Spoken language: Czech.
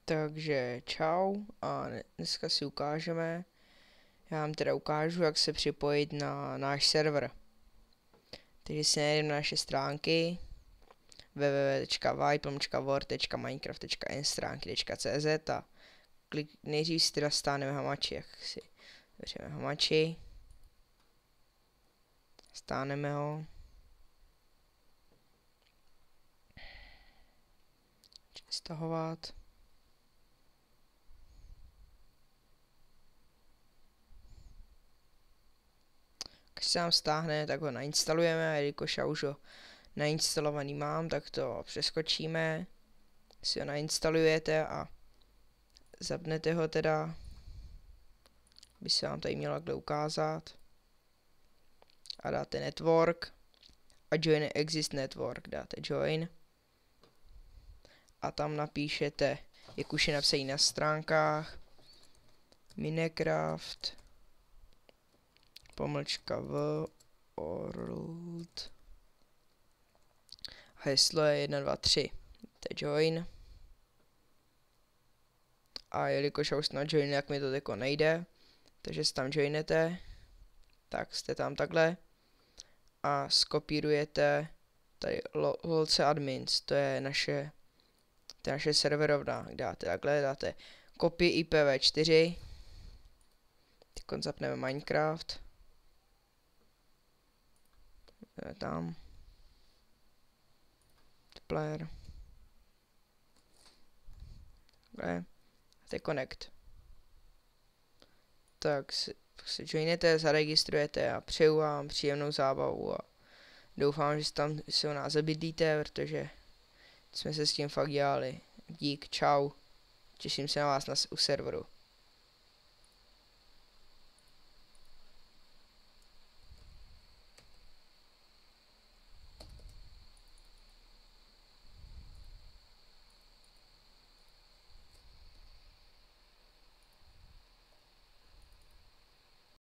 Takže čau a dneska si ukážeme, já vám teda ukážu, jak se připojit na náš server. Takže si najdeme naše stránky www.vipom.war.minecraft.nstránky.cz a nejdřív si teda stáneme hamači, jak si otevřeme hamači, stáneme ho, stahovat. Když se nám stáhne, tak ho nainstalujeme, a jelikož já už ho nainstalovaný mám, tak to přeskočíme, si ho nainstalujete a zapnete ho teda, aby se vám tady mělo takhle ukázat, a dáte network a join exist network, dáte join a tam napíšete, jak už je napsaný na stránkách, Minecraft _world, heslo je 1, 2, 3, to je join. A jelikož já už jsem na join, jak mi to teko nejde, takže se tam joinete, tak jste tam takhle a skopírujete tady lolce admins, to je naše serverovna, dáte takhle, dáte copy IPv4, teď zapneme Minecraft, tam player, takhle, a teď connect. Tak se joinete, zaregistrujete a přeju vám příjemnou zábavu a doufám, že tam si u nás zabydlíte, protože jsme se s tím fakt dělali. Dík, čau, těším se na vás u serveru.